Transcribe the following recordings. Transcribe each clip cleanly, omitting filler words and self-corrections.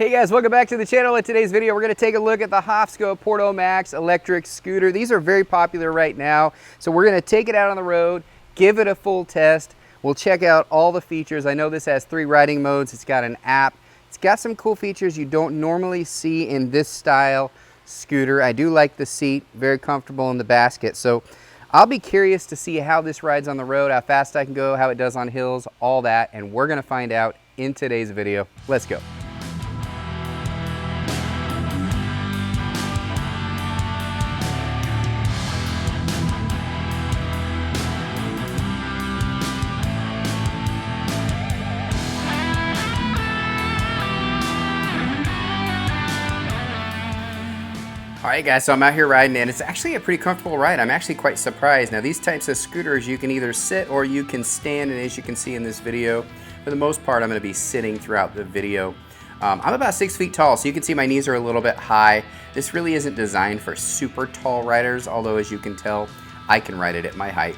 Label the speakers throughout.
Speaker 1: Hey guys, welcome back to the channel. In today's video, we're going to take a look at the Hovsco Porto Max electric scooter. These are very popular right now, so we're going to take it out on the road, give it a full test. We'll check out all the features. I know this has 3 riding modes. It's got an app. It's got some cool features you don't normally see in this style scooter. I do like the seat, very comfortable in the basket. So I'll be curious to see how this rides on the road, how fast I can go, how it does on hills, all that, and we're going to find out in today's video. Let's go. All right guys, so I'm out here riding and it's actually a pretty comfortable ride. I'm actually quite surprised. Now these types of scooters, you can either sit or you can stand, and as you can see in this video, for the most part I'm going to be sitting throughout the video. I'm about 6 feet tall, so you can see my knees are a little bit high. This really isn't designed for super tall riders, although as you can tell, I can ride it at my height.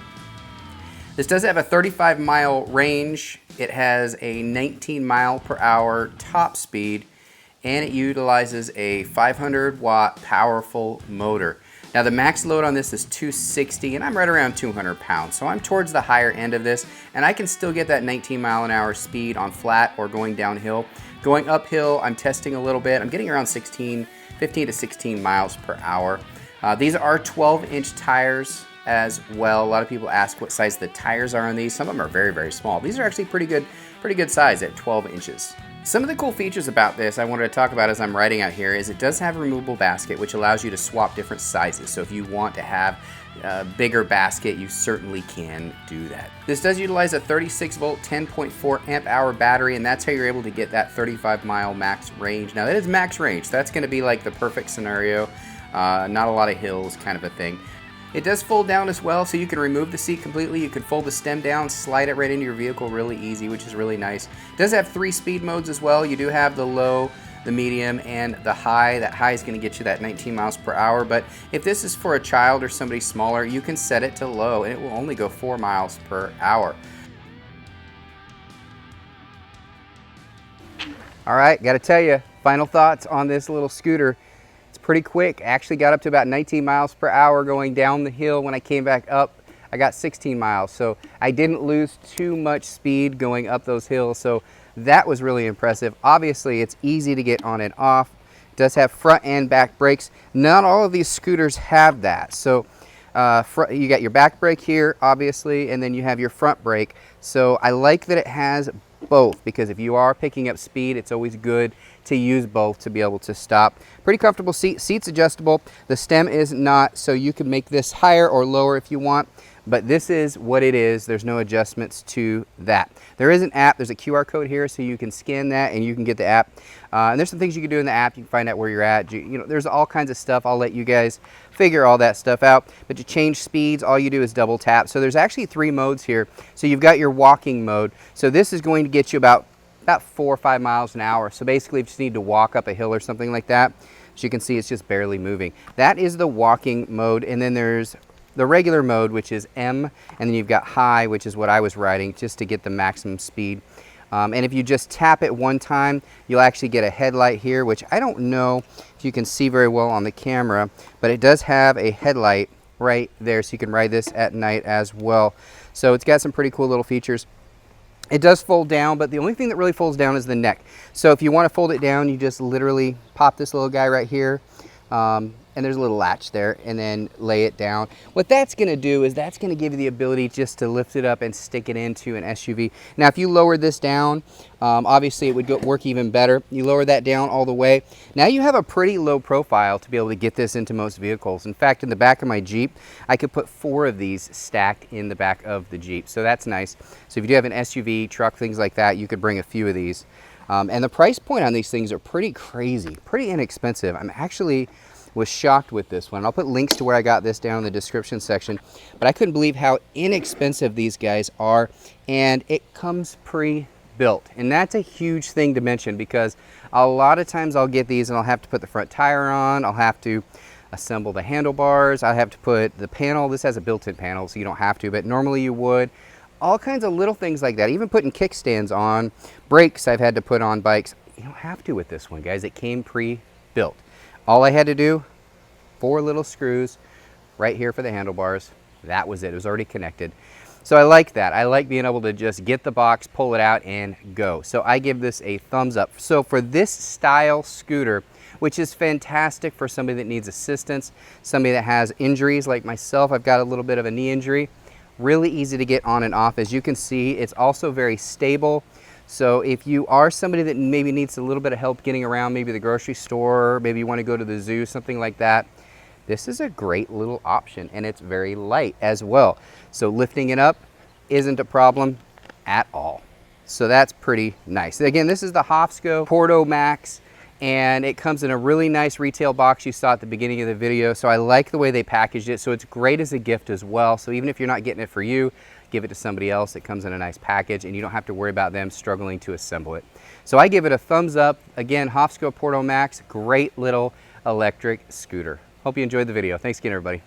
Speaker 1: This does have a 35-mile range. It has a 19 mile per hour top speed, and it utilizes a 500-watt powerful motor. Now the max load on this is 260, and I'm right around 200 pounds, so I'm towards the higher end of this, and I can still get that 19-mile-an-hour speed on flat or going downhill. Going uphill, I'm testing a little bit. I'm getting around 15 to 16 miles per hour. These are 12-inch tires as well. A lot of people ask what size the tires are on these. Some of them are very, very small. These are actually pretty good size at 12 inches. Some of the cool features about this I wanted to talk about as I'm riding out here is it does have a removable basket, which allows you to swap different sizes. So if you want to have a bigger basket, you certainly can do that. This does utilize a 36-volt, 10.4 amp hour battery, and that's how you're able to get that 35-mile max range. Now that is max range. That's going to be like the perfect scenario. Not a lot of hills kind of a thing. It does fold down as well, so you can remove the seat completely. You can fold the stem down, slide it right into your vehicle really easy, which is really nice. It does have 3 speed modes as well. You do have the low, the medium, and the high. That high is going to get you that 19 miles per hour, but if this is for a child or somebody smaller, you can set it to low, and it will only go 4 miles per hour. All right, got to tell you, final thoughts on this little scooter. Pretty quick. Actually got up to about 19 miles per hour going down the hill. When I came back up, I got 16 miles. So I didn't lose too much speed going up those hills. So that was really impressive. Obviously, it's easy to get on and off. It does have front and back brakes. Not all of these scooters have that. So you got your back brake here, obviously, and then you have your front brake. So I like that it has both, because if you are picking up speed, it's always good to use both to be able to stop. Pretty comfortable seat. Seat's adjustable. The stem is not, so you can make this higher or lower if you want, but this is what it is. There's no adjustments to that. There is an app. There's a QR code here, so you can scan that and you can get the app. And there's some things you can do in the app. You can find out where you're at. You know, there's all kinds of stuff. I'll let you guys figure all that stuff out. But to change speeds, all you do is double tap. So there's actually 3 modes here. So you've got your walking mode. So this is going to get you about 4 or 5 miles an hour. So basically, if you just need to walk up a hill or something like that, as you can see, it's just barely moving. That is the walking mode. And then there's the regular mode, which is M, and then you've got high, which is what I was riding just to get the maximum speed. And if you just tap it one time, you'll actually get a headlight here, which I don't know if you can see very well on the camera, but it does have a headlight right there, so you can ride this at night as well. So it's got some pretty cool little features. It does fold down, but the only thing that really folds down is the neck. So if you want to fold it down, you just literally pop this little guy right here. And there's a little latch there, and then lay it down. What that's going to do is that's going to give you the ability just to lift it up and stick it into an SUV. Now, if you lower this down, obviously it would work even better. You lower that down all the way. Now you have a pretty low profile to be able to get this into most vehicles. In fact, in the back of my Jeep, I could put 4 of these stacked in the back of the Jeep. So that's nice. So if you do have an SUV, truck, things like that, you could bring a few of these. And the price point on these things are pretty crazy, pretty inexpensive. I'm actually was shocked with this one. I'll put links to where I got this down in the description section, but I couldn't believe how inexpensive these guys are, and it comes pre-built. And that's a huge thing to mention, because a lot of times I'll get these and I'll have to put the front tire on, I'll have to assemble the handlebars, I have to put the panel. This has a built-in panel, so you don't have to, but normally you would. All kinds of little things like that. Even putting kickstands on, brakes I've had to put on bikes. you don't have to with this one, guys. It came pre-built. All I had to do, 4 little screws right here for the handlebars. That was it. It was already connected. So I like that. I like being able to just get the box, pull it out, and go. So I give this a thumbs up. So for this style scooter, which is fantastic for somebody that needs assistance, somebody that has injuries like myself, I've got a little bit of a knee injury, really easy to get on and off. As you can see, it's also very stable. So if you are somebody that maybe needs a little bit of help getting around, maybe the grocery store, maybe you want to go to the zoo, something like that, this is a great little option, and it's very light as well. So lifting it up isn't a problem at all. So that's pretty nice. Again, this is the Hovsco Porto Max, and it comes in a really nice retail box you saw at the beginning of the video. So I like the way they packaged it. So it's great as a gift as well. So even if you're not getting it for you, give it to somebody else. It comes in a nice package, and you don't have to worry about them struggling to assemble it. So I give it a thumbs up. Again, Hovsco Porto Max, great little electric scooter. Hope you enjoyed the video. Thanks again, everybody.